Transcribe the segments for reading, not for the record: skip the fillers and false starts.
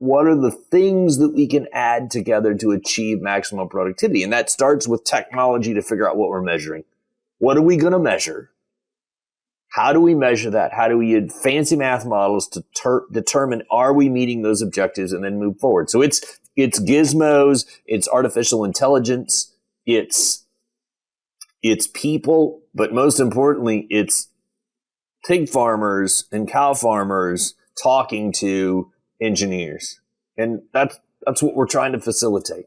what are the things that we can add together to achieve maximum productivity? And that starts with technology to figure out what we're measuring. What are we going to measure? How do we measure that? How do we use fancy math models to determine, are we meeting those objectives, and then move forward? So it's gizmos, it's artificial intelligence, it's people, but most importantly, it's pig farmers and cow farmers talking to engineers. And that's what we're trying to facilitate.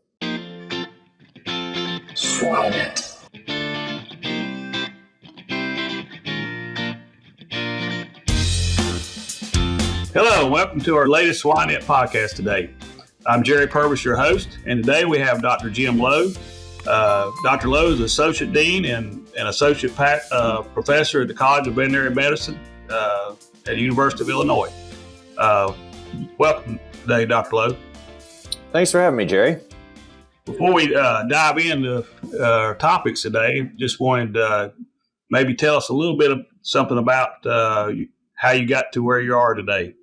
Swine it. Hello, welcome to our latest Swine It podcast today. I'm Jerry Purvis, your host, and today we have Dr. Jim Lowe. Dr. Lowe is Associate Dean and Associate Professor at the College of Veterinary Medicine at the University of Illinois. Welcome today, Dr. Lowe. Thanks for having me, Jerry. Before we dive into our topics today, just wanted to maybe tell us a little bit of something about how you got to where you are today.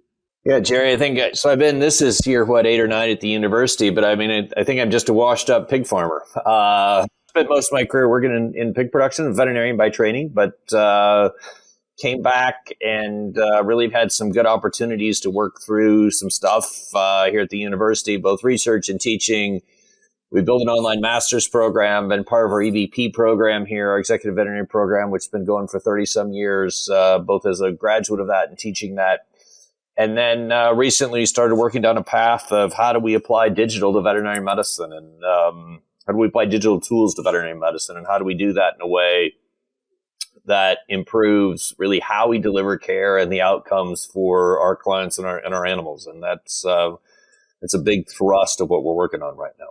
Yeah, Jerry, I think so. This is year 8 or 9 at the university, but I think I'm just a washed up pig farmer. Spent most of my career working in pig production, veterinarian by training, but came back and really had some good opportunities to work through some stuff here at the university, both research and teaching. We built an online master's program, been part of our EVP program here, our executive veterinary program, which has been going for 30 some years, both as a graduate of that and teaching that. And then recently started working down a path of how do we apply digital to veterinary medicine, and how do we apply digital tools to veterinary medicine, and how do we do that in a way that improves really how we deliver care and the outcomes for our clients and our animals. And that's a big thrust of what we're working on right now.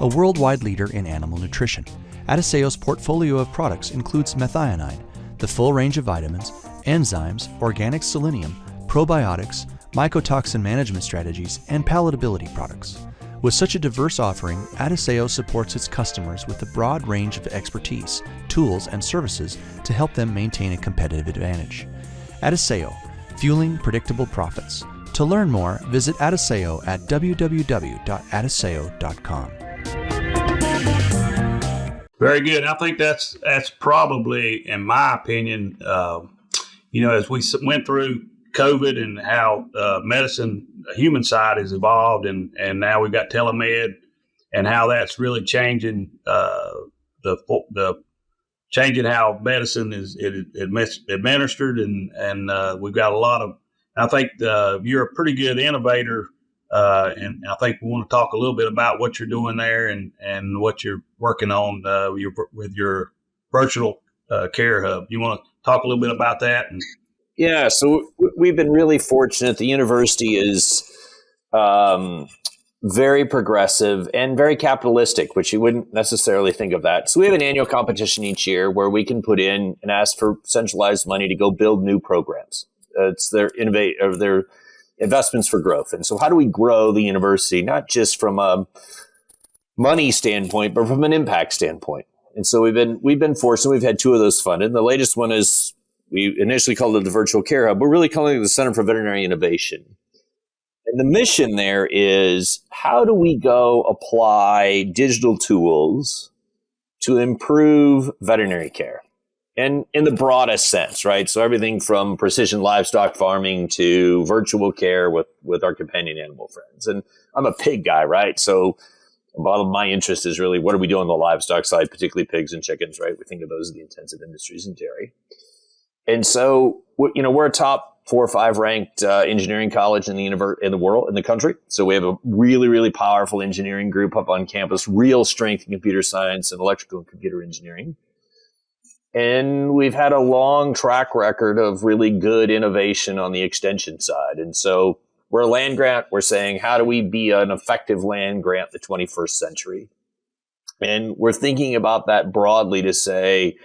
A worldwide leader in animal nutrition, Adiceo's portfolio of products includes methionine, the full range of vitamins, enzymes, organic selenium, probiotics, mycotoxin management strategies, and palatability products. With such a diverse offering, Adiceo supports its customers with a broad range of expertise, tools, and services to help them maintain a competitive advantage. Adiceo, fueling predictable profits. To learn more, visit Adiceo at www.adiceo.com. Very good. I think that's probably, in my opinion, as we went through COVID and how medicine, the human side has evolved, and now we've got telemed, and how that's really changing changing how medicine is administered, and we've got a lot of. I think you're a pretty good innovator, and I think we want to talk a little bit about what you're doing there and what you're working on with your virtual care hub. You want to talk a little bit about that? Yeah, so we've been really fortunate. The university is very progressive and very capitalistic, which you wouldn't necessarily think of that. So we have an annual competition each year where we can put in and ask for centralized money to go build new programs. It's their investments for growth. And so how do we grow the university, not just from a money standpoint, but from an impact standpoint? And so we've been fortunate. We've had 2 of those funded. The latest one is, we initially called it the Virtual Care Hub. We're really calling it the Center for Veterinary Innovation. And the mission there is, how do we go apply digital tools to improve veterinary care? And in the broadest sense, right? So everything from precision livestock farming to virtual care with our companion animal friends. And I'm a pig guy, right? So a lot of my interest is really, what are we doing on the livestock side, particularly pigs and chickens, right? We think of those as the intensive industries and dairy. And so, we're a top 4 or 5 ranked engineering college in the world, in the country. So we have a really, really powerful engineering group up on campus, real strength in computer science and electrical and computer engineering. And we've had a long track record of really good innovation on the extension side. And so we're a land grant. We're saying, how do we be an effective land grant in the 21st century? And we're thinking about that broadly to say,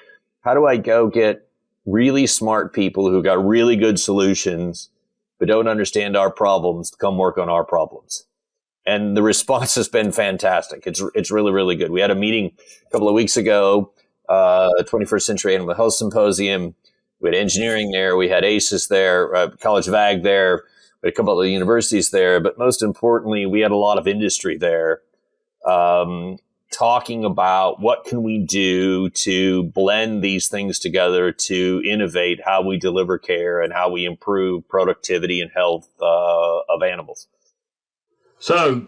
how do I go get really smart people who got really good solutions but don't understand our problems to come work on our problems? And the response has been fantastic. It's really, really good. We had a meeting a couple of weeks ago, 21st Century Animal Health Symposium. We had engineering there. We had ACES there, College of Ag there. We a couple of universities there, but most importantly, we had a lot of industry there talking about what can we do to blend these things together to innovate how we deliver care and how we improve productivity and health of animals. So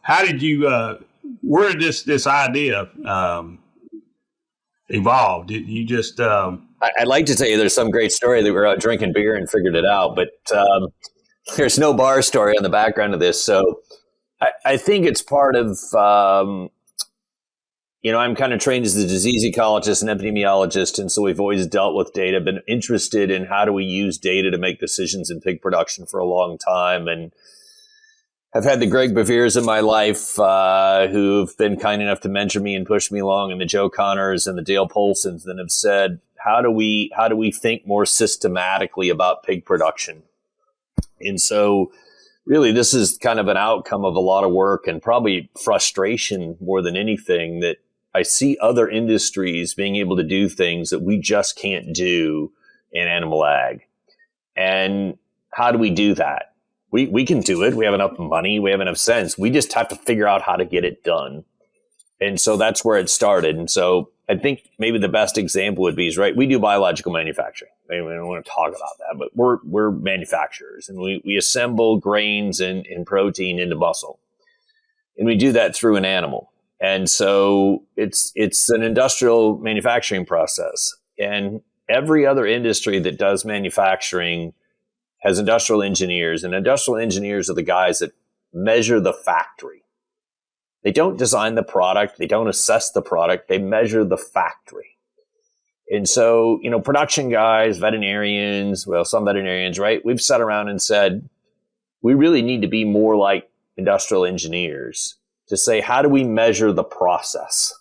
how did you, where did this idea evolve? Did you just... I'd like to tell you there's some great story that we were out drinking beer and figured it out, but there's no bar story on the background of this. So I think it's part of, I'm kind of trained as a disease ecologist and epidemiologist, and so we've always dealt with data, been interested in how do we use data to make decisions in pig production for a long time. And I've had the Greg Beviers in my life who've been kind enough to mentor me and push me along, and the Joe Connors and the Dale Polsons that have said, how do we think more systematically about pig production? And so really this is kind of an outcome of a lot of work and probably frustration more than anything, that I see other industries being able to do things that we just can't do in animal ag. And how do we do that? We can do it. We have enough money. We have enough sense. We just have to figure out how to get it done. And so that's where it started. And so I think maybe the best example would be is, right, we do biological manufacturing. I mean, we don't want to talk about that, but we're manufacturers, and we assemble grains and protein into muscle. And we do that through an animal. And so it's an industrial manufacturing process. And every other industry that does manufacturing has industrial engineers, and industrial engineers are the guys that measure the factory. They don't design the product. They don't assess the product. They measure the factory. And so, production guys, veterinarians, some veterinarians, right? We've sat around and said, we really need to be more like industrial engineers to say, how do we measure the process?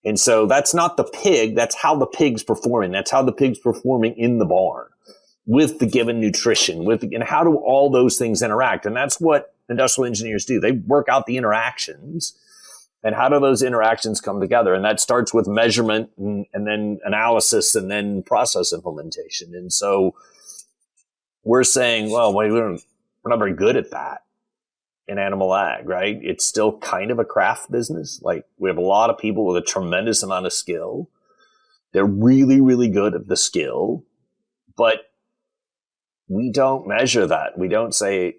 And so that's not the pig. That's how the pig's performing. That's how the pig's performing in the barn with the given nutrition, and how do all those things interact? And that's what industrial engineers do. They work out the interactions, and how do those interactions come together? And that starts with measurement and then analysis and then process implementation. And so we're saying, well, we're not very good at that in animal ag, right? It's still kind of a craft business. Like, we have a lot of people with a tremendous amount of skill. They're really, really good at the skill, but we don't measure that. We don't say,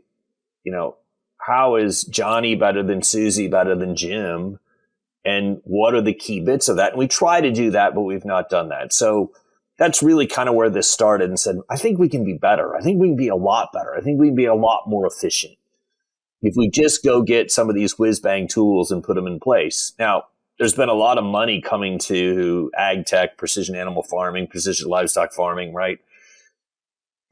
how is Johnny better than Susie better than Jim? And what are the key bits of that? And we try to do that, but we've not done that. So that's really kind of where this started, and said, I think we can be better. I think we can be a lot better. I think we can be a lot more efficient if we just go get some of these whiz-bang tools and put them in place. Now, there's been a lot of money coming to ag tech, precision animal farming, precision livestock farming, right?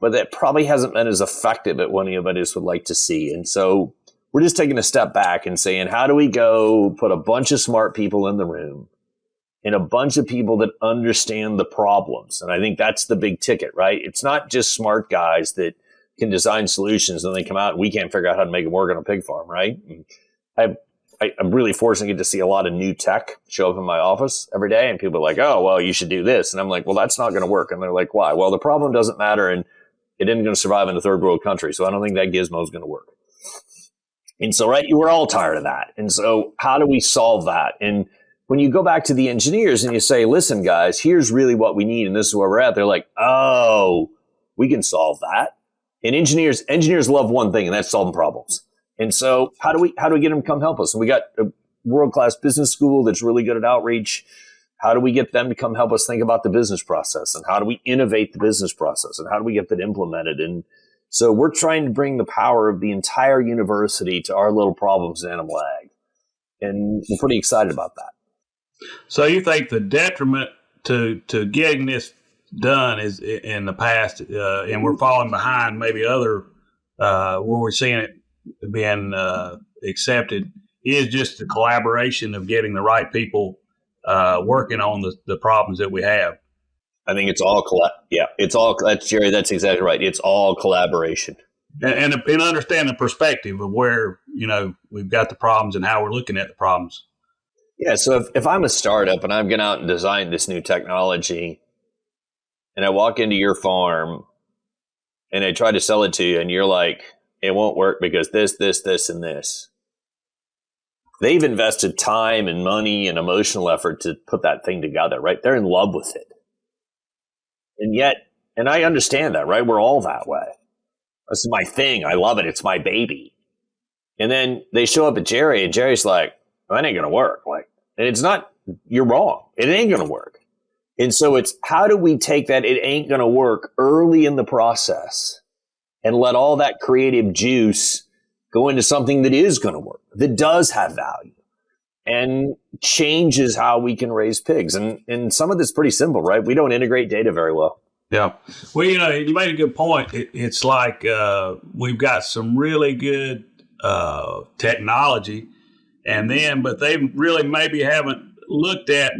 But that probably hasn't been as effective at what anybody would like to see. And so we're just taking a step back and saying, how do we go put a bunch of smart people in the room and a bunch of people that understand the problems? And I think that's the big ticket, right? It's not just smart guys that can design solutions and they come out and we can't figure out how to make it work on a pig farm, right? I'm really fortunate to see a lot of new tech show up in my office every day, and people are like, oh, well, you should do this. And I'm like, well, that's not going to work. And they're like, why? Well, the problem doesn't matter, and it isn't going to survive in a third world country. So I don't think that gizmo is going to work. And so, right, we're all tired of that. And so how do we solve that? And when you go back to the engineers and you say, listen, guys, here's really what we need, and this is where we're at, they're like, oh, we can solve that. And engineers love one thing, and that's solving problems. And so how do we get them to come help us? And we got a world-class business school that's really good at outreach. How do we get them to come help us think about the business process? And how do we innovate the business process? And how do we get that implemented? And so we're trying to bring the power of the entire university to our little problems in animal ag. And we're pretty excited about that. So you think the detriment to getting this done is in the past, and we're falling behind maybe other, where we're seeing it being accepted, is just the collaboration of getting the right people working on the problems that we have? I think it's all that's Jerry. That's exactly right. It's all collaboration, and understand the perspective of where we've got the problems and how we're looking at the problems. Yeah. So if I'm a startup and I've gone out and designed this new technology, and I walk into your farm, and they try to sell it to you and you're like, it won't work because this, and this. They've invested time and money and emotional effort to put that thing together, right? They're in love with it. And yet, and I understand that, right? We're all that way. This is my thing. I love it. It's my baby. And then they show up at Jerry and Jerry's like, well, that ain't going to work. Like, and it's not, you're wrong. It ain't going to work. And so it's, how do we take that it ain't going to work early in the process and let all that creative juice go into something that is going to work, that does have value and changes how we can raise pigs. And some of this is pretty simple, right? We don't integrate data very well. Yeah. Well, you made a good point. It's like we've got some really good technology, but they really maybe haven't looked at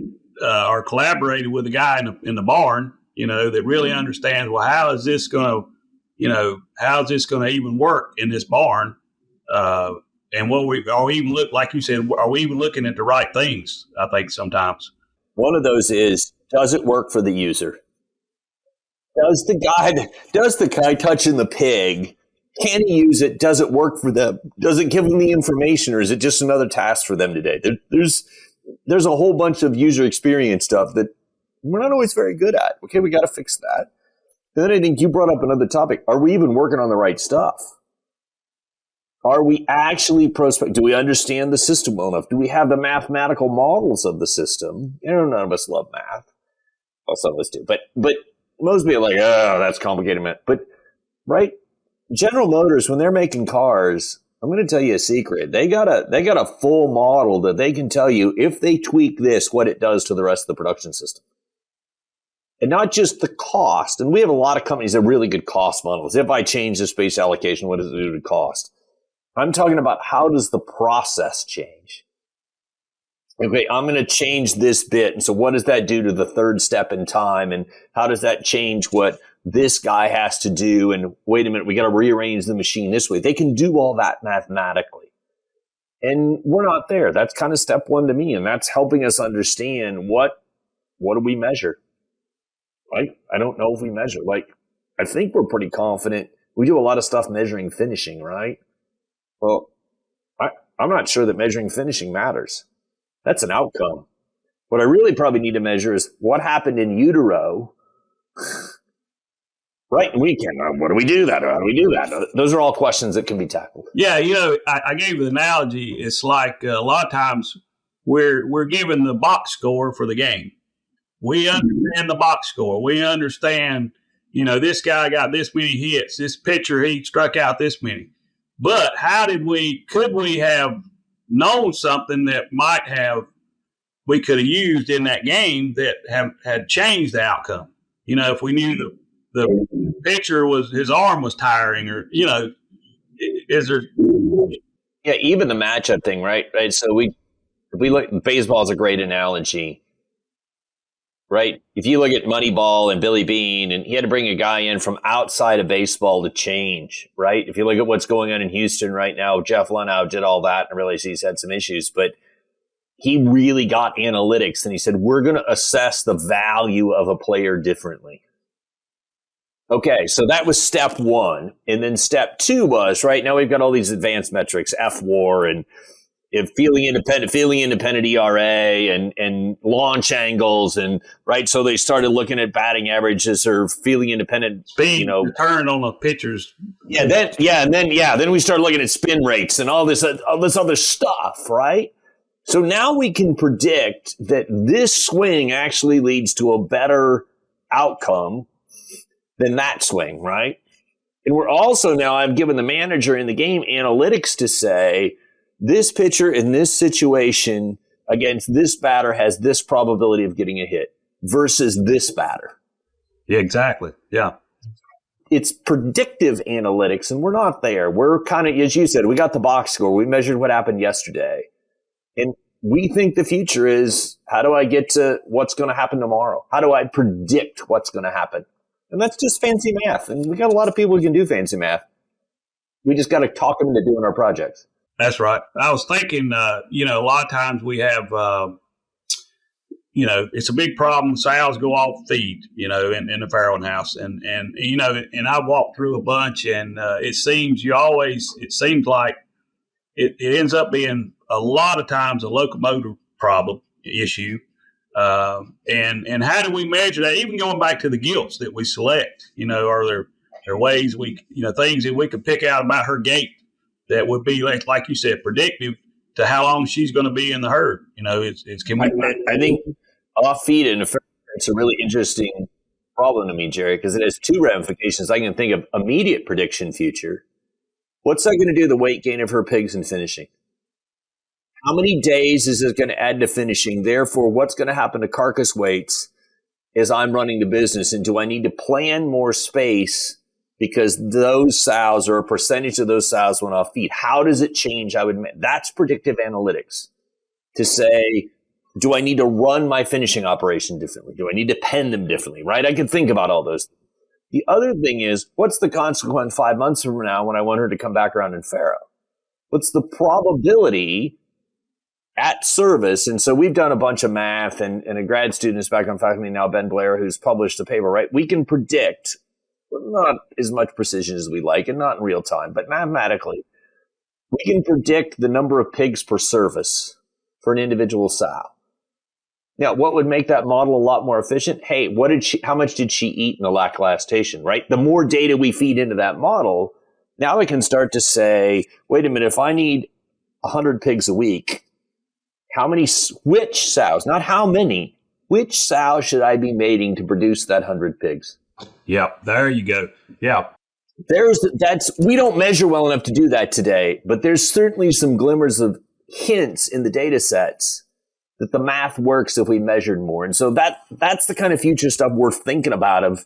or collaborated with the guy in the barn, that really understands, well, how is this going to even work in this barn? And are we even like you said, are we even looking at the right things? I think sometimes. One of those is, does it work for the user? Does the guy touching the pig, can he use it? Does it work for them? Does it give them the information, or is it just another task for them today? There's a whole bunch of user experience stuff that we're not always very good at. Okay, we got to fix that. Then I think you brought up another topic. Are we even working on the right stuff? Are we actually prospect? Do we understand the system well enough? Do we have the mathematical models of the system? None of us love math. Well, some of us do, but most people are like, oh, that's complicated, man. But right, General Motors, when they're making cars, I'm going to tell you a secret. They got a full model that they can tell you if they tweak this, what it does to the rest of the production system. And not just the cost. And we have a lot of companies that have really good cost models. If I change the space allocation, what does it do to cost? I'm talking about, how does the process change? Okay, I'm going to change this bit. And so what does that do to the third step in time? And how does that change what this guy has to do? And wait a minute, we got to rearrange the machine this way. They can do all that mathematically. And we're not there. That's kind of step one to me. And that's helping us understand what do we measure? Right? I don't know if we measure. Like, I think we're pretty confident. We do a lot of stuff measuring finishing, right? Well, I'm not sure that measuring finishing matters. That's an outcome. What I really probably need to measure is what happened in utero. Right? And we can. What do we do that? How do we do that? Those are all questions that can be tackled. Yeah, I gave an analogy. It's like a lot of times we're given the box score for the game. We understand the box score. We understand, this guy got this many hits. This pitcher, he struck out this many. But could we have known something that we could have used in that game that had changed the outcome? If we knew the pitcher his arm was tiring, or, is there? Yeah, even the matchup thing, right? Right. So if we look, baseball is a great analogy. Right? If you look at Moneyball and Billy Beane, and he had to bring a guy in from outside of baseball to change, right? If you look at what's going on in Houston right now, Jeff Luhnow did all that, and I realize he's had some issues, but he really got analytics, and he said, we're going to assess the value of a player differently. Okay, so that was step one. And then step two was, right, now we've got all these advanced metrics, F-WAR and feeling independent ERA and launch angles, and right. So they started looking at batting averages or feeling independent speed, return on the pitchers. Then we started looking at spin rates and all this other stuff, right? So now we can predict that this swing actually leads to a better outcome than that swing, right? And we're also now, I've given the manager in the game analytics to say, this pitcher in this situation against this batter has this probability of getting a hit versus this batter. Yeah, exactly. Yeah. It's predictive analytics, and we're not there. We're kind of, as you said, we got the box score. We measured what happened yesterday. And we think the future is, how do I get to what's going to happen tomorrow? How do I predict what's going to happen? And that's just fancy math. And we got a lot of people who can do fancy math. We just got to talk them into doing our projects. That's right. I was thinking, a lot of times we have it's a big problem. Sows go off feed, in the farrowing house. And I walked through a bunch, and it seems like it ends up being a lot of times a locomotive problem issue. And how do we measure that? Even going back to the gilts that we select, are there ways things that we could pick out about her gait that would be, like you said, predictive to how long she's going to be in the herd. I think off feed and it's a really interesting problem to me, Jerry, because it has two ramifications. I can think of immediate prediction future. What's that going to do to the weight gain of her pigs in finishing? How many days is it going to add to finishing? Therefore, what's going to happen to carcass weights as I'm running the business? And do I need to plan more space because those sows or a percentage of those sows went off feed? How does it change? That's predictive analytics to say, do I need to run my finishing operation differently? Do I need to pen them differently, right? I can think about all those. The other thing is, what's the consequence 5 months from now when I want her to come back around and farrow? What's the probability at service? And so we've done a bunch of math, and a grad student is back on faculty now, Ben Blair, who's published a paper, right? We can predict, not as much precision as we like and not in real time, but mathematically, we can predict the number of pigs per service for an individual sow. Now, what would make that model a lot more efficient? Hey, how much did she eat in the lactation, right? The more data we feed into that model, now we can start to say, wait a minute, if I need 100 pigs a week, which sows, not how many, which sow should I be mating to produce that 100 pigs? Yeah, there you go. Yeah. We don't measure well enough to do that today, but there's certainly some glimmers of hints in the data sets that the math works if we measured more. And so that's the kind of future stuff we're thinking about of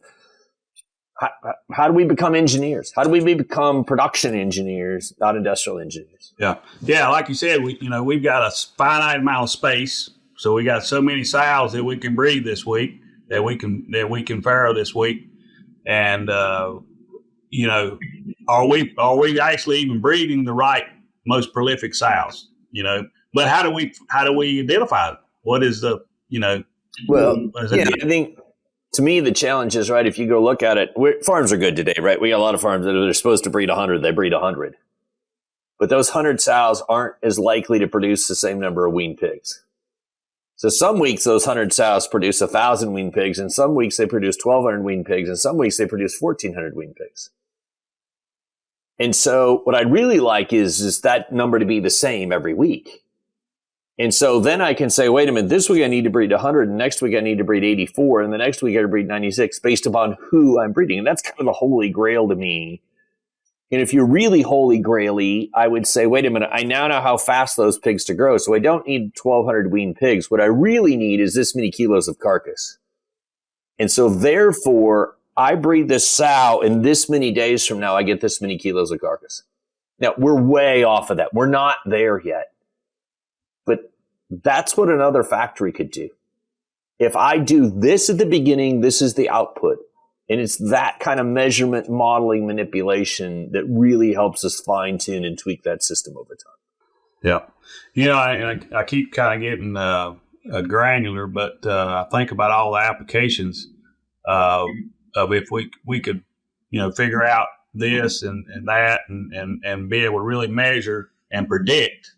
how do we become engineers? How do we become production engineers, not industrial engineers? Yeah. Yeah. Like you said, we've got a finite amount of space. So we got so many sows that we can breed this week, that we can farrow this week. And, are we actually even breeding the right, most prolific sows, But how do we identify it? What is the, I think to me, the challenge is, right, if you go look at it, farms are good today, right? We got a lot of farms that are supposed to breed 100, they breed 100. But those 100 sows aren't as likely to produce the same number of weaned pigs. So some weeks those 100 sows produce 1,000 weaned pigs, and some weeks they produce 1,200 weaned pigs, and some weeks they produce 1,400 weaned pigs. And so what I'd really like is that number to be the same every week. And so then I can say, wait a minute, this week I need to breed 100, and next week I need to breed 84, and the next week I got to breed 96 based upon who I'm breeding. And that's kind of the holy grail to me. And if you're really holy grail-y, I would say, wait a minute, I now know how fast those pigs to grow, so I don't need 1,200 weaned pigs. What I really need is this many kilos of carcass. And so therefore, I breed this sow, and this many days from now, I get this many kilos of carcass. Now, we're way off of that. We're not there yet. But that's what another factory could do. If I do this at the beginning, this is the output. And it's that kind of measurement, modeling, manipulation that really helps us fine tune and tweak that system over time. Yeah. I keep kind of getting granular, but I think about all the applications of if we could, figure out this and that and be able to really measure and predict.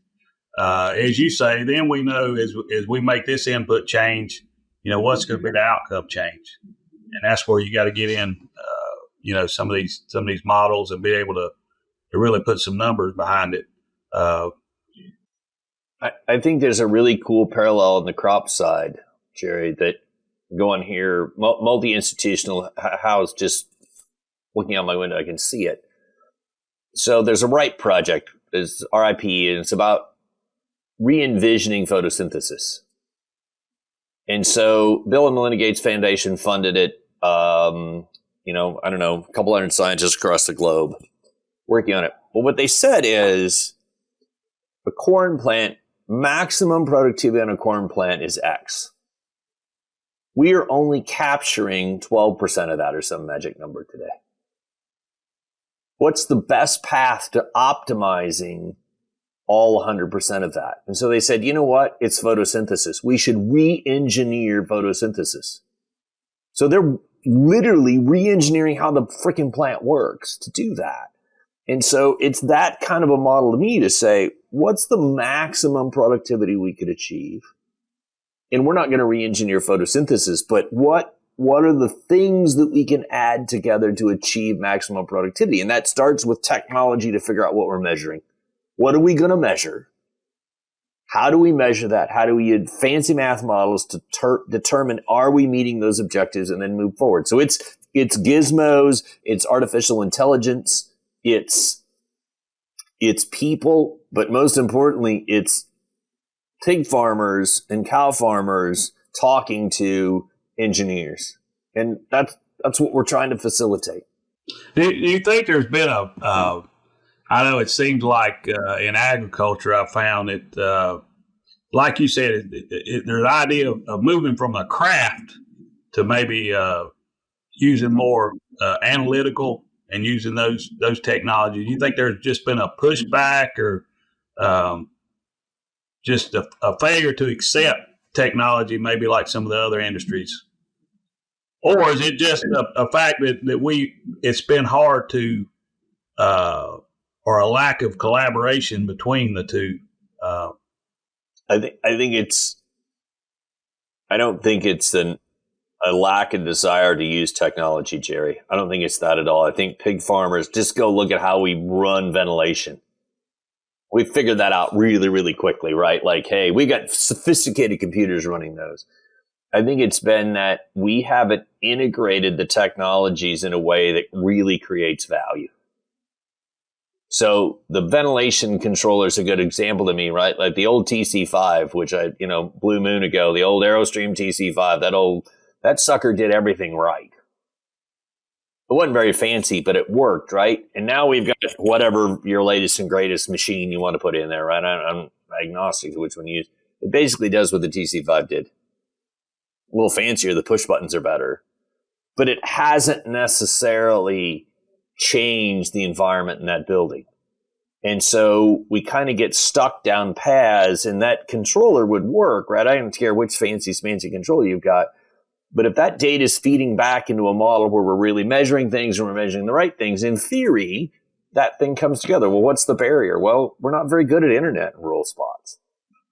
As you say, then we know as we make this input change, what's going to be the outcome change. And that's where you got to get in, some of these models and be able to really put some numbers behind it. I think there's a really cool parallel in the crop side, Jerry, that going here, multi-institutional house, just looking out my window, I can see it. So there's a RIPE project, it's RIP, and it's about re-envisioning photosynthesis. And so Bill and Melinda Gates Foundation funded it. I don't know, a couple hundred scientists across the globe working on it. But what they said is a corn plant, maximum productivity on a corn plant is X. We are only capturing 12% of that or some magic number today. What's the best path to optimizing all 100% of that. And so they said, you know what? It's photosynthesis. We should re-engineer photosynthesis. So they're literally re-engineering how the freaking plant works to do that. And so it's that kind of a model to me to say, what's the maximum productivity we could achieve? And we're not going to re-engineer photosynthesis, but what are the things that we can add together to achieve maximum productivity? And that starts with technology to figure out what we're measuring. What are we going to measure? How do we measure that? How do we use fancy math models to determine, are we meeting those objectives, and then move forward? So it's gizmos, it's artificial intelligence, it's people, but most importantly, it's pig farmers and cow farmers talking to engineers. And that's what we're trying to facilitate. Do you think there's been I know it seems like in agriculture, I found it, like you said, there's an idea of moving from a craft to maybe using more analytical and using those technologies. Do you think there's just been a pushback or just a failure to accept technology, maybe like some of the other industries? Or is it just a fact that it's been hard to or a lack of collaboration between the two? I don't think it's a lack of desire to use technology, Jerry. I don't think it's that at all. I think pig farmers, just go look at how we run ventilation. We figured that out really, really quickly, right? Like, hey, we got sophisticated computers running those. I think it's been that we haven't integrated the technologies in a way that really creates value. So the ventilation controller is a good example to me, right? Like the old TC5, which Blue Moon ago, the old Aerostream TC5, that sucker did everything right. It wasn't very fancy, but it worked, right? And now we've got whatever your latest and greatest machine you want to put in there, right? I'm agnostic to which one you use. It basically does what the TC5 did. A little fancier, the push buttons are better. But it hasn't necessarily changed the environment in that building. And so we kind of get stuck down paths, and that controller would work, right? I don't care which fancy controller you've got. But if that data is feeding back into a model where we're really measuring things and we're measuring the right things, in theory, that thing comes together. Well, what's the barrier? Well, we're not very good at internet in rural spots.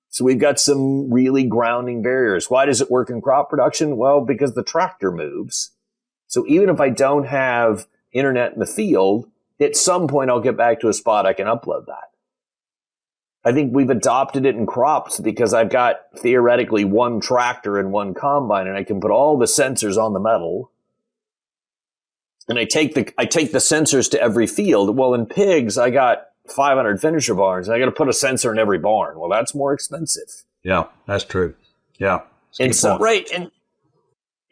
So we've got some really grounding barriers. Why does it work in crop production? Well, because the tractor moves. So even if I don't have internet in the field, at some point I'll get back to a spot I can upload that. I think we've adopted it in crops because I've got theoretically one tractor and one combine, and I can put all the sensors on the metal. And I take the sensors to every field. Well, in pigs, I got 500 finisher barns, and I got to put a sensor in every barn. Well, that's more expensive. Yeah, that's true. Yeah. And so, right. And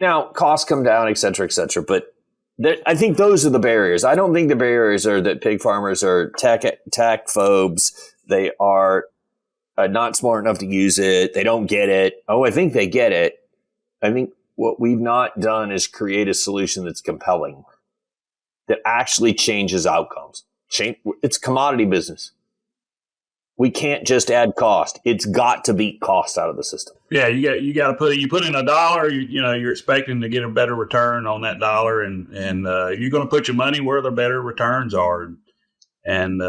now costs come down, et cetera, but I think those are the barriers. I don't think the barriers are that pig farmers are tech phobes. They are not smart enough to use it. They don't get it. Oh, I think they get it. I think what we've not done is create a solution that's compelling, that actually changes outcomes. It's commodity business. We can't just add cost. It's got to beat cost out of the system. Yeah, you got to put in $1, you're expecting to get a better return on that dollar, and you're going to put your money where the better returns are. And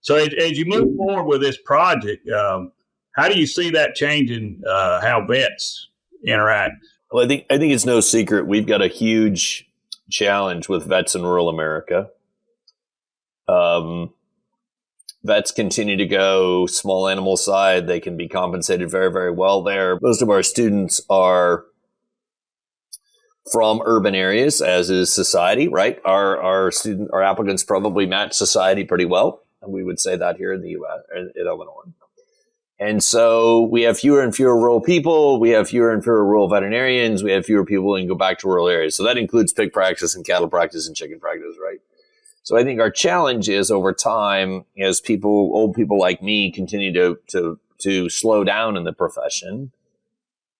so as you move forward with this project, how do you see that changing how vets interact? Well, I think it's no secret we've got a huge challenge with vets in rural America. Vets continue to go small animal side. They can be compensated very, very well there. Most of our students are from urban areas, as is society, right? Our applicants probably match society pretty well. And we would say that here in the U.S., in Illinois. And so we have fewer and fewer rural people. We have fewer and fewer rural veterinarians. We have fewer people who can go back to rural areas. So that includes pig practice and cattle practice and chicken practice, right? So I think our challenge is over time, as old people like me continue to slow down in the profession,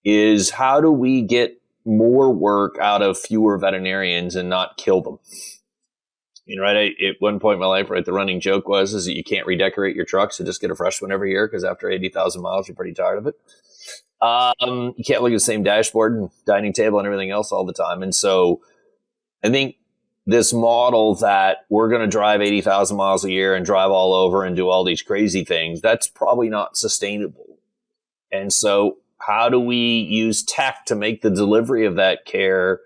is how do we get more work out of fewer veterinarians and not kill them? Right? At one point in my life, right, the running joke is that you can't redecorate your truck, so just get a fresh one every year because after 80,000 miles, you're pretty tired of it. You can't look at the same dashboard and dining table and everything else all the time. And so I think this model that we're going to drive 80,000 miles a year and drive all over and do all these crazy things, that's probably not sustainable. And so how do we use tech to make the delivery of that care,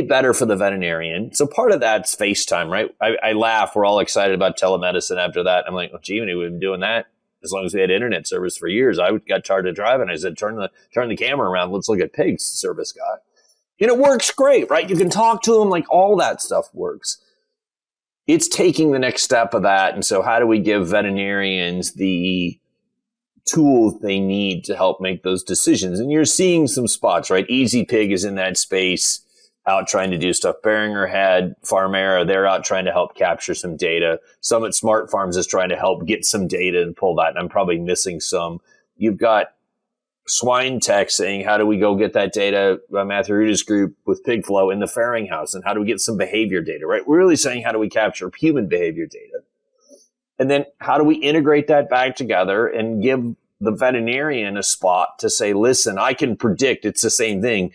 better for the veterinarian? So part of that's FaceTime, right? I laugh. We're all excited about telemedicine after that. I'm like, well, gee, we've been doing that as long as we had internet service for years. I got tired of driving. I said, turn the camera around. Let's look at pigs, service guy. It works great, right? You can talk to them, like all that stuff works. It's taking the next step of that. And so how do we give veterinarians the tools they need to help make those decisions? And you're seeing some spots, right? Easy Pig is in that space, out trying to do stuff. Beringer had Farmera. They're out trying to help capture some data. Summit Smart Farms is trying to help get some data and pull that. And I'm probably missing some. You've got Swine Tech saying, how do we go get that data, Matthew Ruta's group with PigFlow in the Fairing House, and how do we get some behavior data, right? We're really saying, how do we capture human behavior data? And then how do we integrate that back together and give the veterinarian a spot to say, listen, I can predict. It's the same thing.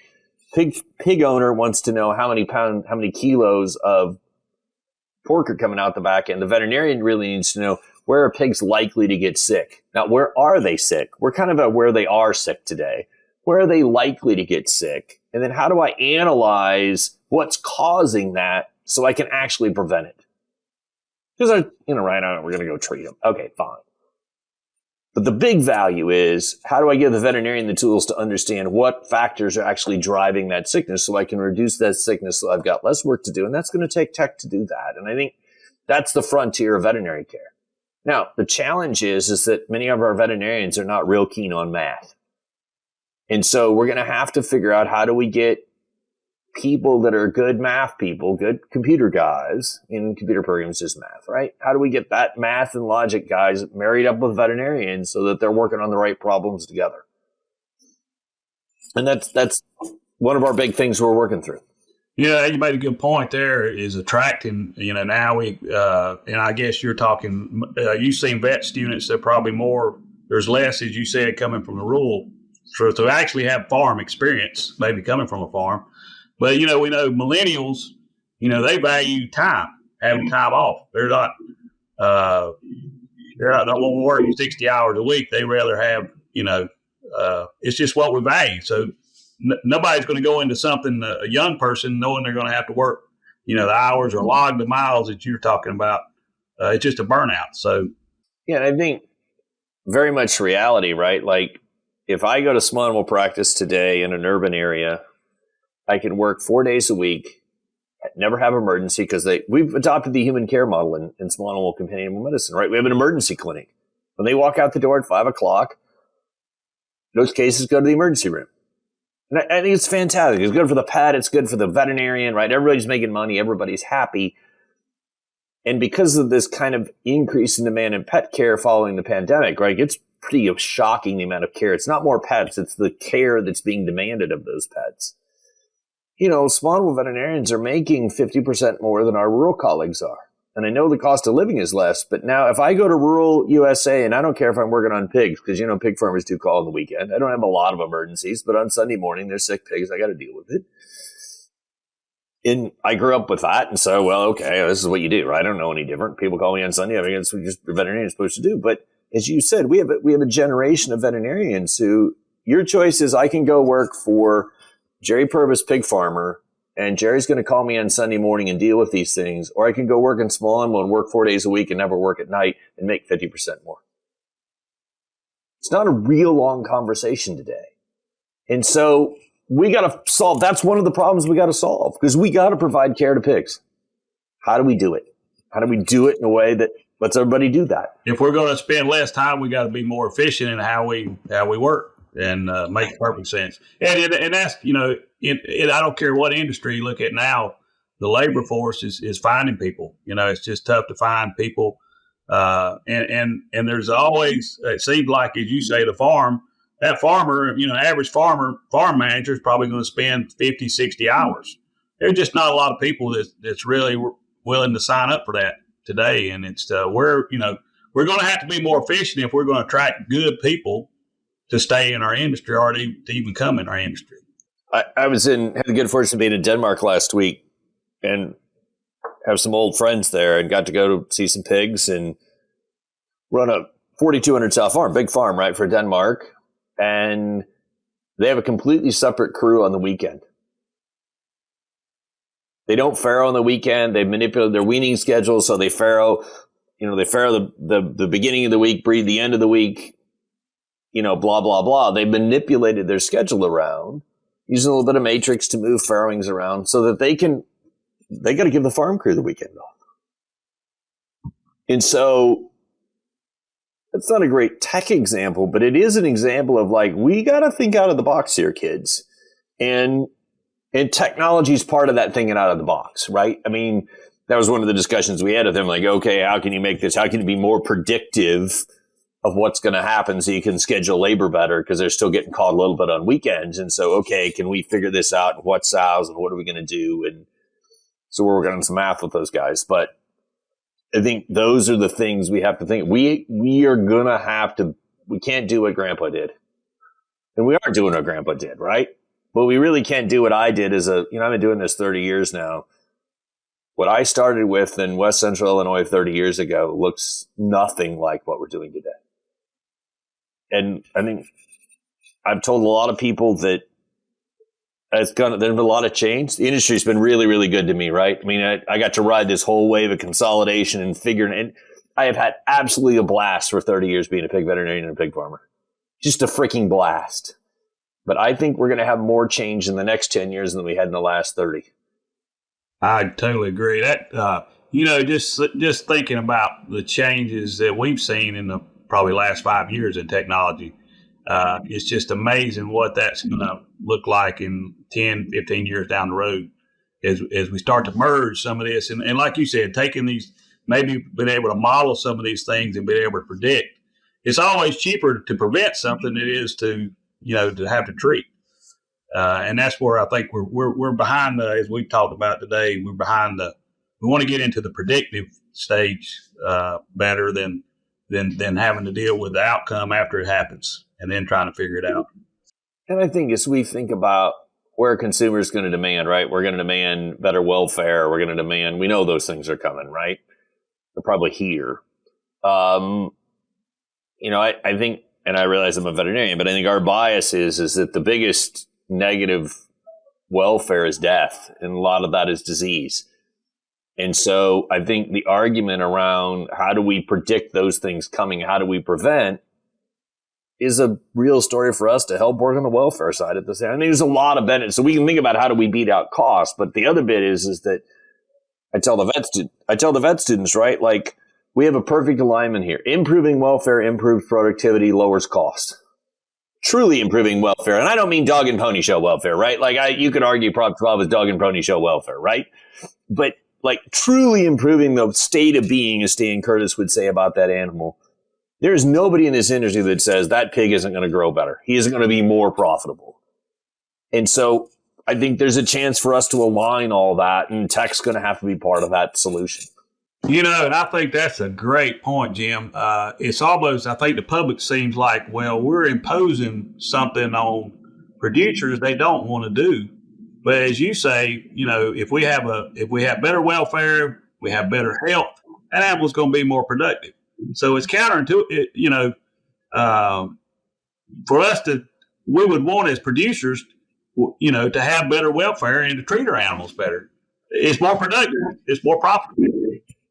Pig owner wants to know how many kilos of pork are coming out the back end. The veterinarian really needs to know, where are pigs likely to get sick? Now, where are they sick? We're kind of at where they are sick today. Where are they likely to get sick? And then how do I analyze what's causing that so I can actually prevent it? Because right now we're going to go treat them. Okay, fine. But the big value is, how do I give the veterinarian the tools to understand what factors are actually driving that sickness so I can reduce that sickness so I've got less work to do? And that's going to take tech to do that. And I think that's the frontier of veterinary care. Now, the challenge is that many of our veterinarians are not real keen on math. And so we're going to have to figure out, how do we get people that are good math people, good computer guys in computer programs, is math, right? How do we get that math and logic guys married up with veterinarians so that they're working on the right problems together? And that's one of our big things we're working through. Yeah, you made a good point there, is attracting, now and I guess you're talking, you've seen vet students that probably there's less, as you said, coming from the rural, so to actually have farm experience, maybe coming from a farm. But, we know millennials, they value time, having time off. They're not don't want to work 60 hours a week. They rather have, it's just what we value. So nobody's going to go into something, a young person, knowing they're going to have to work, the hours or log the miles that you're talking about. It's just a burnout. So, yeah, I think very much reality, right? Like, if I go to small animal practice today in an urban area, I can work 4 days a week, never have emergency, because we've adopted the human care model in small animal companion animal medicine, right? We have an emergency clinic. When they walk out the door at 5 o'clock, those cases go to the emergency room. And I think it's fantastic. It's good for the pet. It's good for the veterinarian, right? Everybody's making money. Everybody's happy. And because of this kind of increase in demand in pet care following the pandemic, right, it's pretty shocking, the amount of care. It's not more pets. It's the care that's being demanded of those pets. Small animal veterinarians are making 50% more than our rural colleagues are. And I know the cost of living is less, but now if I go to rural USA, and I don't care if I'm working on pigs, because, pig farmers do call on the weekend. I don't have a lot of emergencies, but on Sunday morning, there's sick pigs. I got to deal with it. And I grew up with that. And so, well, okay, this is what you do, right? I don't know any different. People call me on Sunday. I mean, it's just what veterinarians supposed to do. But as you said, we have a generation of veterinarians who, your choice is, I can go work for Jerry Purvis Pig Farmer, and Jerry's going to call me on Sunday morning and deal with these things, or I can go work in small animal and work 4 days a week and never work at night and make 50% more. It's not a real long conversation today. And so we got to solve, that's one of the problems we got to solve, because we got to provide care to pigs. How do we do it? How do we do it in a way that lets everybody do that? If we're going to spend less time, we got to be more efficient in how we work. And make perfect sense. And that's, I don't care what industry you look at now, the labor force is finding people. It's just tough to find people. And there's always, it seems like, as you say, that farmer, average farm manager is probably going to spend 50, 60 hours. There's just not a lot of people that's really willing to sign up for that today. And it's we're going to have to be more efficient if we're going to attract good people to stay in our industry or to even come in our industry. I had the good fortune of being in Denmark last week and have some old friends there, and got to go to see some pigs and run a 4,200 sow farm, big farm, right, for Denmark. And they have a completely separate crew on the weekend. They don't farrow on the weekend. They manipulate their weaning schedule, so they farrow. They farrow the beginning of the week, breed the end of the week. Blah blah blah. They manipulated their schedule around, using a little bit of matrix to move farrowings around, so that they got to give the farm crew the weekend off. And so it's not a great tech example, but it is an example of like, we got to think out of the box here, kids. And technology is part of that thinking out of the box, right? I mean, that was one of the discussions we had with them. Like, okay, how can you make this? How can you be more predictive of what's going to happen so you can schedule labor better? Because they're still getting called a little bit on weekends. And so, okay, can we figure this out? And what sows and what are we going to do? And so we're working on some math with those guys. But I think those are the things we have to think. We are going to have to, we can't do what Grandpa did. And we aren't doing what Grandpa did, right? But we really can't do what I did I've been doing this 30 years now. What I started with in West Central Illinois 30 years ago looks nothing like what we're doing today. And I think I've told a lot of people that there's been a lot of change. The industry's been really, really good to me, right? I mean, I got to ride this whole wave of consolidation and figuring, and I have had absolutely a blast for 30 years being a pig veterinarian and a pig farmer. Just a freaking blast. But I think we're going to have more change in the next 10 years than we had in the last 30. I totally agree. That just thinking about the changes that we've seen in the probably last 5 years in technology, it's just amazing what that's going to look like in 10, 15 years down the road as we start to merge some of this. And like you said, taking these, maybe being able to model some of these things and being able to predict. It's always cheaper to prevent something than it is to have to treat. And that's where I think we're behind as we talked about today, we want to get into the predictive stage better than having to deal with the outcome after it happens and then trying to figure it out. And I think as we think about where consumers going to demand, right? We're going to demand better welfare. We're going to demand, we know those things are coming, right? They're probably here. I think, and I realize I'm a veterinarian, but I think our bias is that the biggest negative welfare is death, and a lot of that is disease. And so I think the argument around how do we predict those things coming, how do we prevent, is a real story for us to help work on the welfare side of this. I think there's a lot of benefits. So we can think about how do we beat out cost, but the other bit is that I tell the vet students, right? Like, we have a perfect alignment here. Improving welfare improves productivity, lowers cost. Truly improving welfare. And I don't mean dog and pony show welfare, right? Like, you could argue Prop 12 is dog and pony show welfare, right? But like, truly improving the state of being, as Stan Curtis would say about that animal. There is nobody in this industry that says that pig isn't going to grow better. He isn't going to be more profitable. And so I think there's a chance for us to align all that, and tech's going to have to be part of that solution. And I think that's a great point, Jim. It's almost, I think the public seems like, well, we're imposing something on producers they don't want to do. But as you say, if we have better welfare, we have better health, that animal's going to be more productive. So it's counterintuitive, for us we would want as producers, to have better welfare and to treat our animals better. It's more productive. It's more profitable.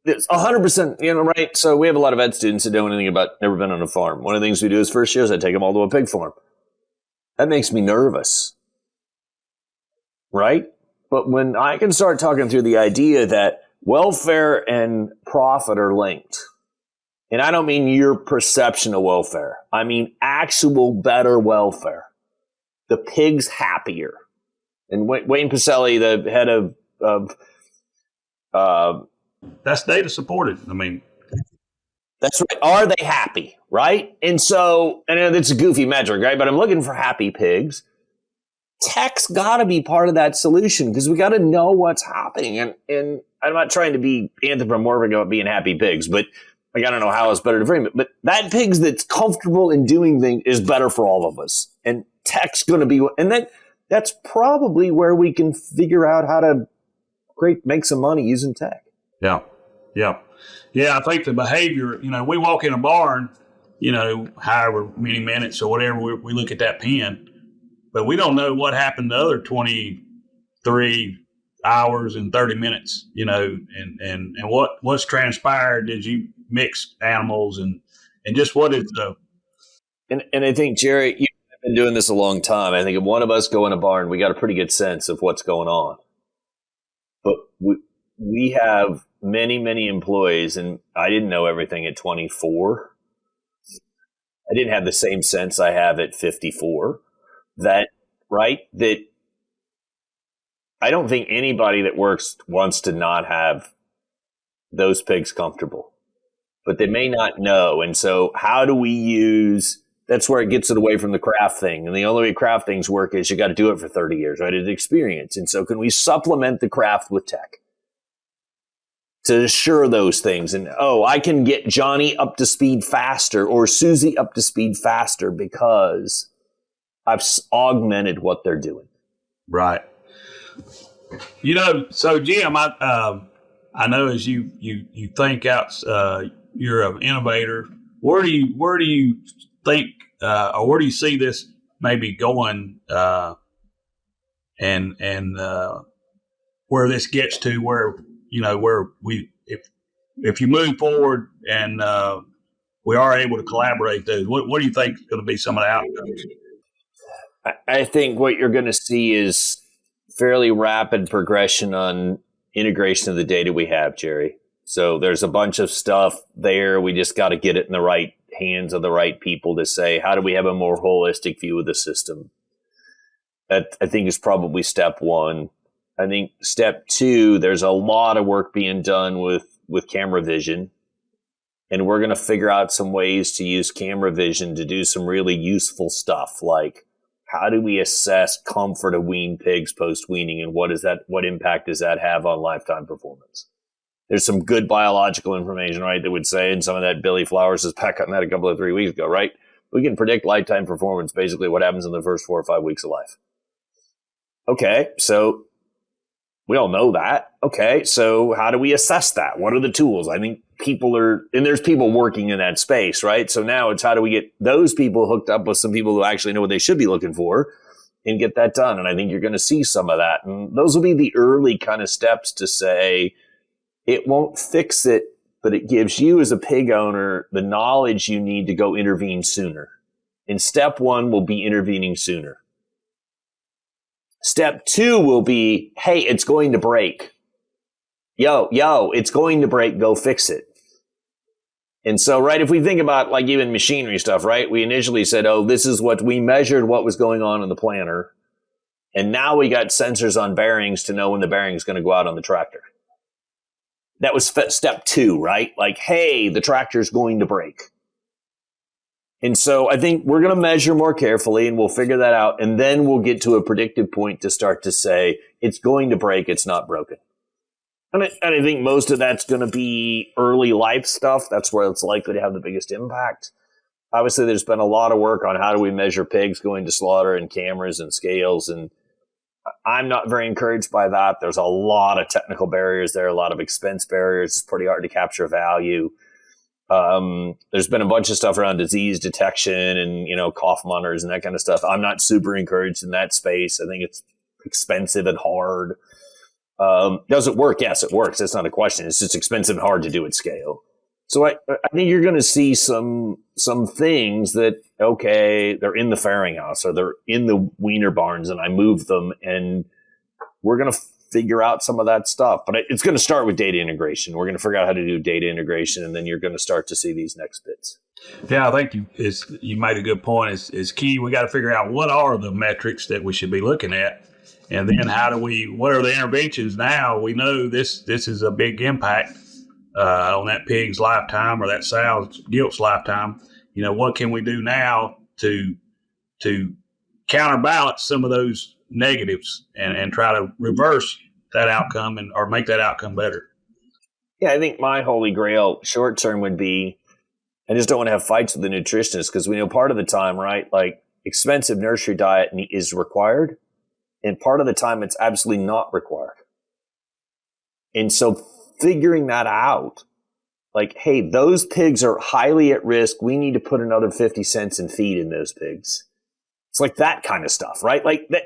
It's 100%, right? So we have a lot of ed students that don't know anything about, never been on a farm. One of the things we do is first year is I take them all to a pig farm. That makes me nervous, right? But when I can start talking through the idea that welfare and profit are linked, and I don't mean your perception of welfare. I mean actual better welfare. The pig's happier. And Wayne Pacelli, the head of that's data supported. I mean, that's right. Are they happy? Right? And so, and it's a goofy metric, right? But I'm looking for happy pigs. tech's got to be part of that solution because we got to know what's happening. And I'm not trying to be anthropomorphic about being happy pigs, but like, I don't know how it's better to frame it. But that pig's that's comfortable in doing things is better for all of us. And tech's going to be, and that's probably where we can figure out how to make some money using tech. Yeah. I think the behavior, we walk in a barn, however many minutes or whatever, we look at that pen, but we don't know what happened the other 23 hours and 30 minutes, and what's transpired. Did you mix animals and just what is the. And I think, Jerry, you've been doing this a long time. I think if one of us go in a barn, we got a pretty good sense of what's going on. But we have many, many employees, and I didn't know everything at 24. I didn't have the same sense I have at 54. That I don't think anybody that works wants to not have those pigs comfortable, but they may not know. And so how do we use, that's where it gets it away from the craft thing. And the only way craft things work is you got to do it for 30 years, right? It's experience. And so can we supplement the craft with tech to assure those things? And, I can get Johnny up to speed faster or Susie up to speed faster because I've augmented what they're doing. Right. So Jim, I know as you think out, you're an innovator. Where do you think, or where do you see this maybe going, and where this gets to, where if you move forward and we are able to collaborate, those, what do you think is going to be some of the outcomes? I think what you're going to see is fairly rapid progression on integration of the data we have, Jerry. So there's a bunch of stuff there. We just got to get it in the right hands of the right people to say, how do we have a more holistic view of the system? That I think is probably step one. I think step two, there's a lot of work being done with camera vision. And we're going to figure out some ways to use camera vision to do some really useful stuff, like how do we assess comfort of weaned pigs post-weaning, and what impact does that have on lifetime performance? There's some good biological information, right, that would say, and some of that Billy Flowers is back on that a couple of 3 weeks ago, right? We can predict lifetime performance, basically what happens in the first 4 or 5 weeks of life. Okay, so we all know that. Okay, so how do we assess that? What are the tools? I think there's people working in that space, right? So now it's how do we get those people hooked up with some people who actually know what they should be looking for and get that done. And I think you're going to see some of that. And those will be the early kind of steps to say it won't fix it, but it gives you as a pig owner the knowledge you need to go intervene sooner. And step one will be intervening sooner. Step two will be, hey, it's going to break. Yo, it's going to break. Go fix it. And so, right, if we think about like even machinery stuff, right, we initially said, this is what we measured what was going on in the planter. And now we got sensors on bearings to know when the bearing is going to go out on the tractor. That was step two, right? Like, hey, the tractor's going to break. And so I think we're going to measure more carefully and we'll figure that out. And then we'll get to a predictive point to start to say, it's going to break, it's not broken. And I think most of that's going to be early life stuff. That's where it's likely to have the biggest impact. Obviously, there's been a lot of work on how do we measure pigs going to slaughter and cameras and scales. And I'm not very encouraged by that. There's a lot of technical barriers there, a lot of expense barriers. It's pretty hard to capture value. There's been a bunch of stuff around disease detection and, cough monitors and that kind of stuff. I'm not super encouraged in that space. I think it's expensive and hard. Does it work? Yes, it works. That's not a question. It's just expensive and hard to do at scale. So I think you're going to see some things that, okay, they're in the farrowing house or they're in the weaner barns and I move them and we're going to figure out some of that stuff. But it's going to start with data integration. We're going to figure out how to do data integration and then you're going to start to see these next bits. Yeah, I think you made a good point. Is key. We got to figure out what are the metrics that we should be looking at. And then what are the interventions now? We know this is a big impact on that pig's lifetime or that sow's gilt's lifetime. What can we do now to counterbalance some of those negatives and try to reverse that outcome or make that outcome better. Yeah, I think my holy grail short term would be, I just don't want to have fights with the nutritionist, because we know part of the time, right, like expensive nursery diet is required, and part of the time it's absolutely not required. And so figuring that out, like, hey, those pigs are highly at risk. We need to put another 50 cents in feed in those pigs. It's like that kind of stuff, right? Like that.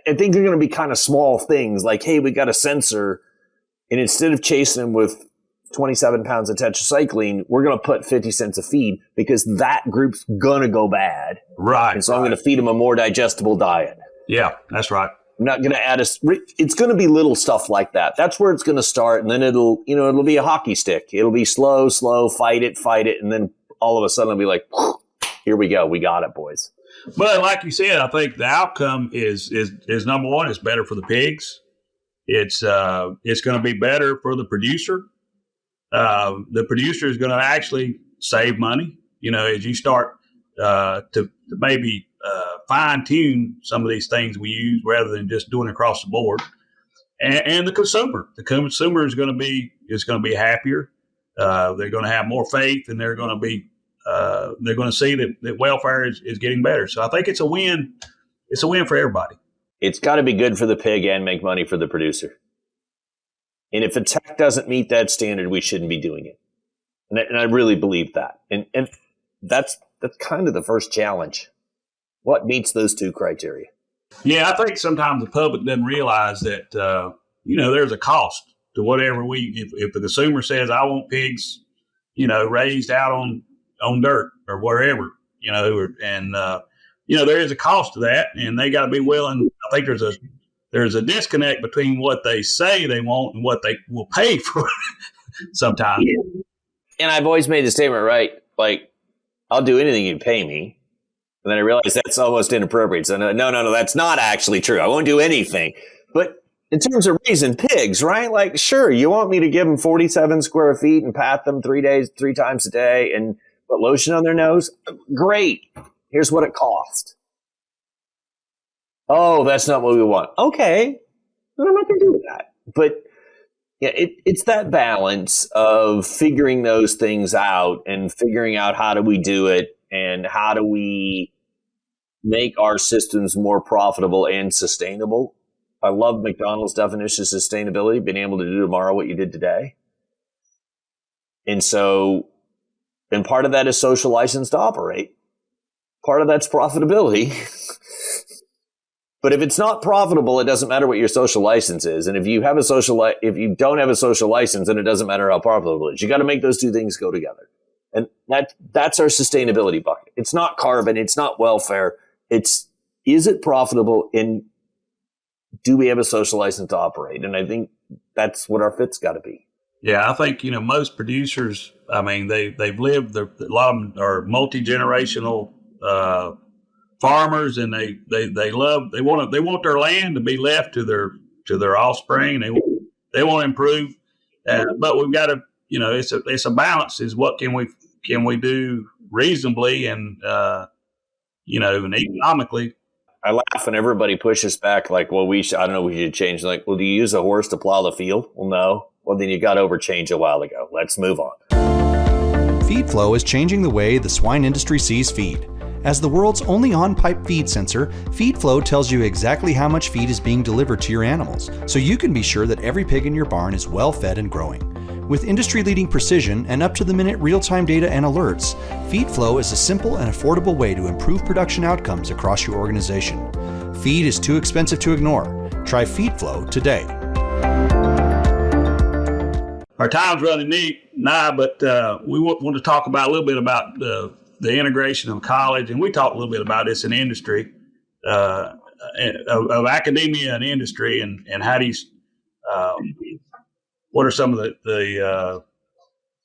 I think they're going to be kind of small things like, hey, we got a sensor, and instead of chasing them with 27 pounds of tetracycline, we're going to put 50 cents of feed because that group's going to go bad. Right. And so I'm going to feed them a more digestible diet. Yeah, that's right. I'm not going to add it's going to be little stuff like that. That's where it's going to start. And then it'll be a hockey stick. It'll be slow, fight it. And then all of a sudden it'll be like, here we go. We got it, boys. But like you said, I think the outcome is number one, it's better for the pigs. It's going to be better for the producer. The producer is going to actually save money, as you start to maybe fine tune some of these things we use rather than just doing it across the board. And the consumer is going to be happier. They're going to have more faith, and they're going to see that welfare is getting better. So I think it's a win. It's a win for everybody. It's got to be good for the pig and make money for the producer. And if a tech doesn't meet that standard, we shouldn't be doing it. And I really believe that. And that's kind of the first challenge. What meets those two criteria? Yeah, I think sometimes the public doesn't realize that, there's a cost to whatever if the consumer says, I want pigs, raised out on dirt or wherever, there is a cost to that, and they got to be willing. I think there's a disconnect between what they say they want and what they will pay for sometimes. And I've always made the statement, right? Like, I'll do anything you pay me. And then I realized that's almost inappropriate. So no, that's not actually true. I won't do anything. But in terms of raising pigs, right? Like, sure, you want me to give them 47 square feet and pat them 3 times a day and put lotion on their nose? Great. Here's what it costs. Oh, that's not what we want. Okay. Then I'm not going to do that. But yeah, it's that balance of figuring those things out and figuring out how do we do it and how do we make our systems more profitable and sustainable. I love McDonald's definition of sustainability, being able to do tomorrow what you did today. And part of that is social license to operate. Part of that's profitability. But if it's not profitable, it doesn't matter what your social license is. And if you don't have a social license, then it doesn't matter how profitable it is. You got to make those two things go together. And that's our sustainability bucket. It's not carbon. It's not welfare. Is it profitable, and do we have a social license to operate? And I think that's what our fit's got to be. Yeah, I think, most producers, I mean, they've lived, a lot of them are multi-generational farmers, and they want their land to be left to their offspring. They want to improve, but we've got to, it's a balance. Is what can we do reasonably and and economically. I laugh when everybody pushes back like, well, we should change. Like, well, do you use a horse to plow the field? Well, no. Well, then you got overchanged a while ago. Let's move on. Feed flow is changing the way the swine industry sees feed. As the world's only on-pipe feed sensor, Feed Flow tells you exactly how much feed is being delivered to your animals, so you can be sure that every pig in your barn is well fed and growing. With industry-leading precision and up-to-the-minute real-time data and alerts, Feed Flow is a simple and affordable way to improve production outcomes across your organization. Feed is too expensive to ignore. Try Feed Flow today. Our time's running nigh, but we want to talk a little bit about the integration of college, and we talked a little bit about this in industry, of academia and industry, and how do you, what are some of the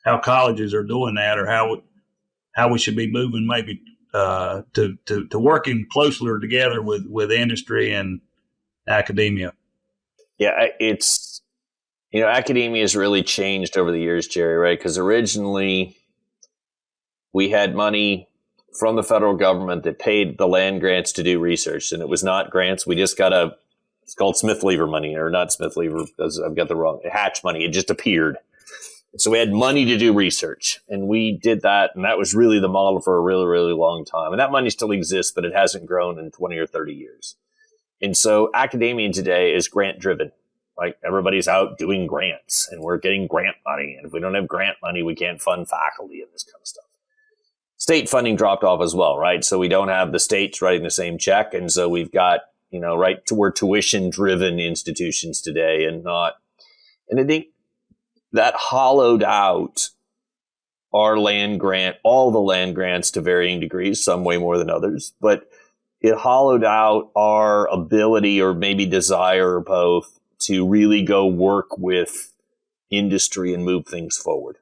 how colleges are doing that, or how we should be moving maybe to working closer together with industry and academia. Yeah, it's academia has really changed over the years, Jerry, right? Because originally we had money from the federal government that paid the land grants to do research. And it was not grants. We just got it's called Smith-Lever money, or not Smith-Lever, because I've got the wrong, Hatch money. It just appeared. So we had money to do research, and we did that. And that was really the model for a really, really long time. And that money still exists, but it hasn't grown in 20 or 30 years. And so academia today is grant driven. Like, everybody's out doing grants, and we're getting grant money. And if we don't have grant money, we can't fund faculty and this kind of stuff. State funding dropped off as well, right? So we don't have the states writing the same check. And so we've got, right, we're tuition driven institutions today, and I think that hollowed out our land grant, all the land grants to varying degrees, some way more than others, but it hollowed out our ability, or maybe desire, or both, to really go work with industry and move things forward.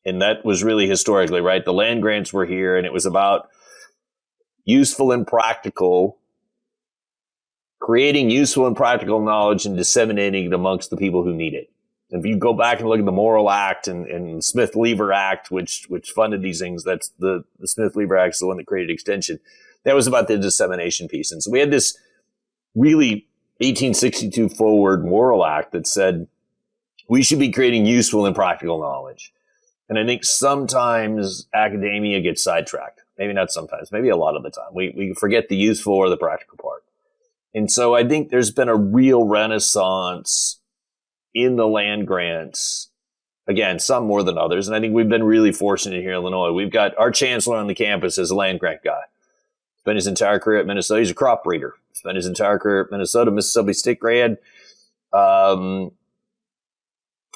And that was really historically, right? The land grants were here, and it was about useful and practical, creating useful and practical knowledge and disseminating it amongst the people who need it. And if you go back and look at the Morrill Act and Smith-Lever Act, which funded these things, that's the Smith-Lever Act is the one that created extension. That was about the dissemination piece. And so we had this really 1862 forward Morrill Act that said we should be creating useful and practical knowledge. And I think sometimes academia gets sidetracked. Maybe not sometimes, maybe a lot of the time. We forget the useful or the practical part. And so I think there's been a real renaissance in the land grants. Again, some more than others. And I think we've been really fortunate here in Illinois. We've got our chancellor on the campus as a land grant guy. Spent his entire career at Minnesota. He's a crop breeder. Spent his entire career at Minnesota, Mississippi State grad.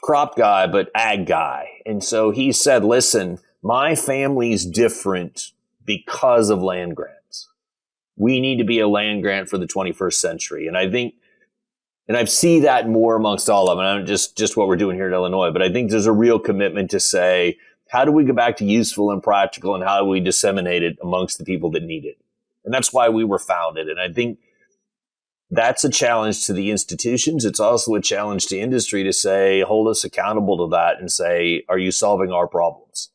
Crop guy, but ag guy. And so he said, listen, my family's different because of land grants. We need to be a land grant for the 21st century. And I think, and I see that more amongst all of them, and just what we're doing here in Illinois, but I think there's a real commitment to say, how do we go back to useful and practical, and how do we disseminate it amongst the people that need it? And that's why we were founded. And I think that's a challenge to the institutions. It's also a challenge to industry to say, hold us accountable to that and say, are you solving our problems?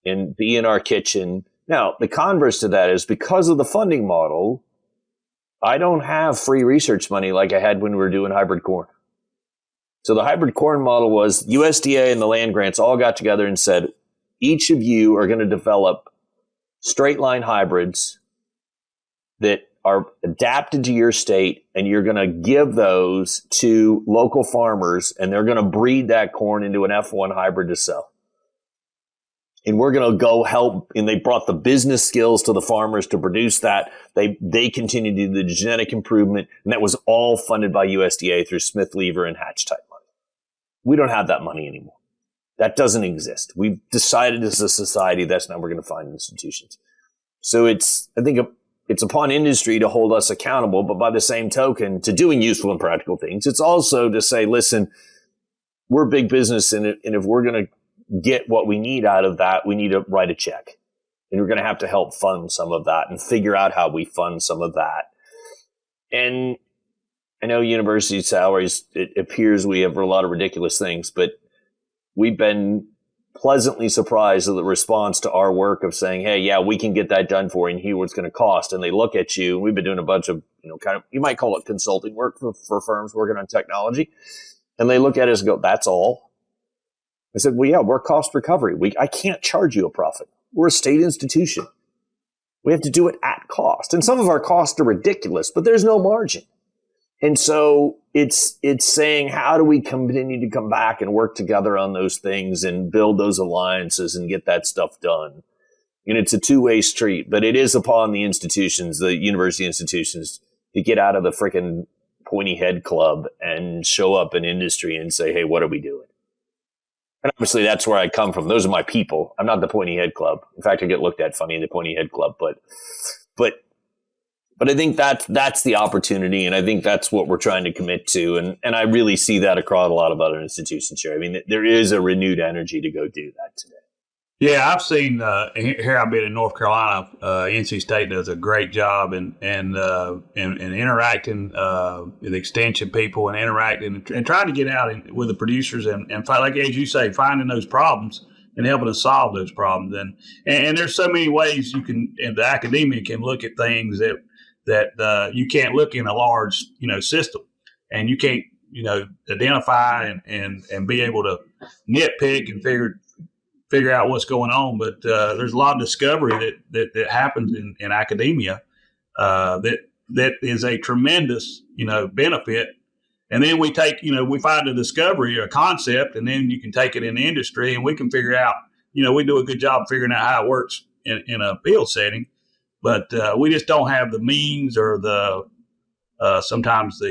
And be in our kitchen. Now, the converse to that is, because of the funding model, I don't have free research money like I had when we were doing hybrid corn. So the hybrid corn model was USDA and the land grants all got together and said, each of you are going to develop straight line hybrids that are adapted to your state, and you're going to give those to local farmers, and they're going to breed that corn into an F1 hybrid to sell. And we're going to go help. And they brought the business skills to the farmers to produce that. They continued to do the genetic improvement, and that was all funded by USDA through Smith-Lever and Hatch type money. We don't have that money anymore. That doesn't exist. We've decided as a society that's not we're going to find institutions. So I think it's upon industry to hold us accountable, but by the same token, to doing useful and practical things. It's also to say, listen, we're big business, and if we're going to get what we need out of that, we need to write a check. And we're going to have to help fund some of that and figure out how we fund some of that. And I know university salaries, it appears we have a lot of ridiculous things, but we've been pleasantly surprised at the response to our work of saying, hey, yeah, we can get that done for you, and here's what it's going to cost. And they look at you, and we've been doing a bunch of, kind of, you might call it consulting work for firms working on technology. And they look at us and go, that's all? I said, well, yeah, we're cost recovery. I can't charge you a profit. We're a state institution. We have to do it at cost. And some of our costs are ridiculous, but there's no margin. And so it's saying, how do we continue to come back and work together on those things and build those alliances and get that stuff done? And it's a two-way street, but it is upon the institutions, the university institutions, to get out of the freaking pointy head club and show up in industry and say, hey, what are we doing? And obviously that's where I come from. Those are my people. I'm not the pointy head club. In fact, I get looked at funny in the pointy head club, but I think that's the opportunity, and I think that's what we're trying to commit to. And I really see that across a lot of other institutions here. I mean, there is a renewed energy to go do that today. Yeah, I've seen here. I've been in North Carolina. NC State does a great job in interacting with extension people and interacting and trying to get out with the producers and like as you say, finding those problems and helping us solve those problems. And there's so many ways and the academia can look at things that you can't look in a large, system, and you can't, identify and be able to nitpick and figure out what's going on. But there's a lot of discovery that happens in academia that is a tremendous, benefit. And then we find a discovery or a concept, and then you can take it in the industry, and we can figure out, we do a good job figuring out how it works in a field setting, but we just don't have the means or sometimes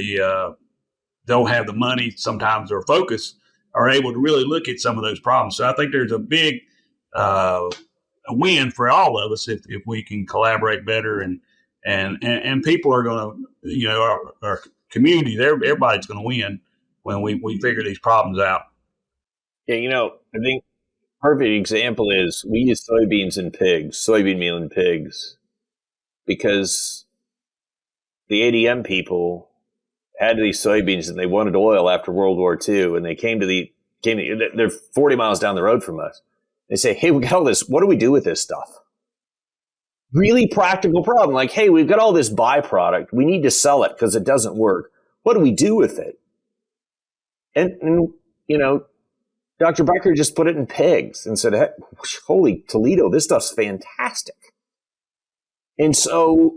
don't have the money sometimes or focus are able to really look at some of those problems. So I think there's a big a win for all of us if we can collaborate better, and people are going to, our community, everybody's going to win when we figure these problems out. Yeah, I think perfect example is we use soybean meal in pigs, because the ADM people had these soybeans and they wanted oil after World War II, and they they're 40 miles down the road from us. They say, hey, we got all this. What do we do with this stuff? Really practical problem. Like, hey, we've got all this byproduct. We need to sell it because it doesn't work. What do we do with it? And Dr. Becker just put it in pigs and said, hey, holy Toledo, this stuff's fantastic. And so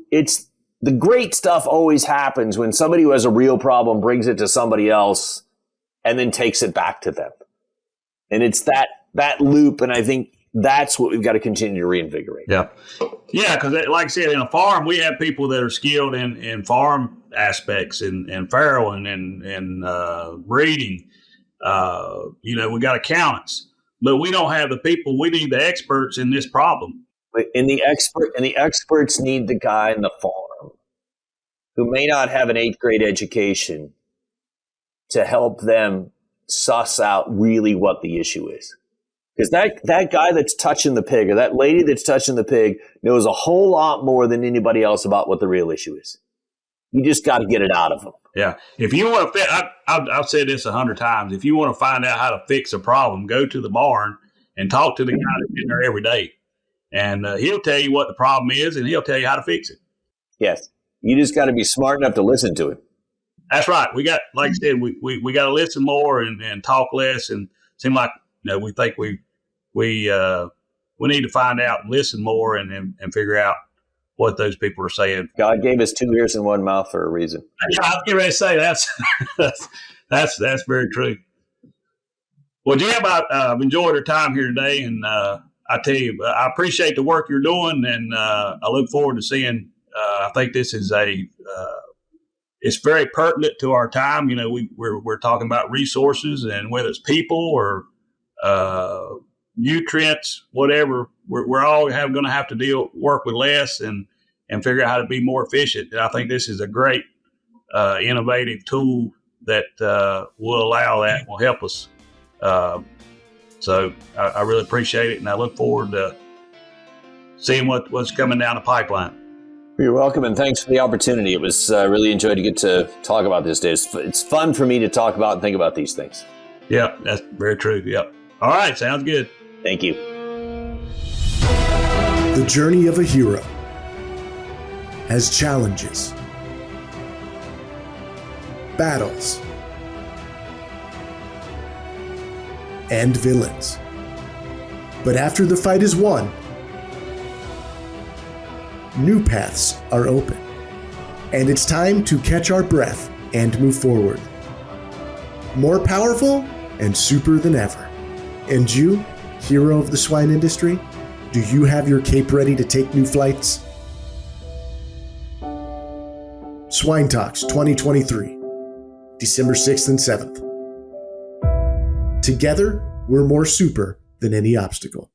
the great stuff always happens when somebody who has a real problem brings it to somebody else and then takes it back to them. And it's that loop, and I think that's what we've got to continue to reinvigorate. Yeah, because like I said, in a farm, we have people that are skilled in farm aspects and farrowing and breeding. We got accountants, but we don't have the people. We need the experts in this problem. And the experts need the guy in the farm who may not have an 8th grade education to help them suss out really what the issue is. Because that guy that's touching the pig or that lady that's touching the pig knows a whole lot more than anybody else about what the real issue is. You just got to get it out of them. Yeah. If you want to, I've said this 100 times. If you want to find out how to fix a problem, go to the barn and talk to the guy that's in there every day. And he'll tell you what the problem is, and he'll tell you how to fix it. Yes. You just got to be smart enough to listen to him. That's right. We got, like I said, we got to listen more and talk less, and seem like we think we need to find out and listen more and figure out what those people are saying. God gave us 2 ears and 1 mouth for a reason. Yeah, I was getting ready to say that's very true. Well, Jim, I've enjoyed our time here today, and I tell you, I appreciate the work you're doing, and I look forward to seeing. I think this is it's very pertinent to our time. We're talking about resources, and whether it's people or nutrients, whatever, we're all going to have to work with less and figure out how to be more efficient. And I think this is a great innovative tool that will allow that, will help us. So I really appreciate it, and I look forward to seeing what's coming down the pipeline. You're welcome, and thanks for the opportunity. It was really enjoyed to get to talk about this today. It's fun for me to talk about and think about these things. Yeah, that's very true. Yep. All right, sounds good. Thank you. The journey of a hero has challenges, battles, and villains. But after the fight is won, new paths are open, and it's time to catch our breath and move forward. More powerful and super than ever. And you, hero of the swine industry, do you have your cape ready to take new flights? Swine Talks 2023, December 6th and 7th. Together, we're more super than any obstacle.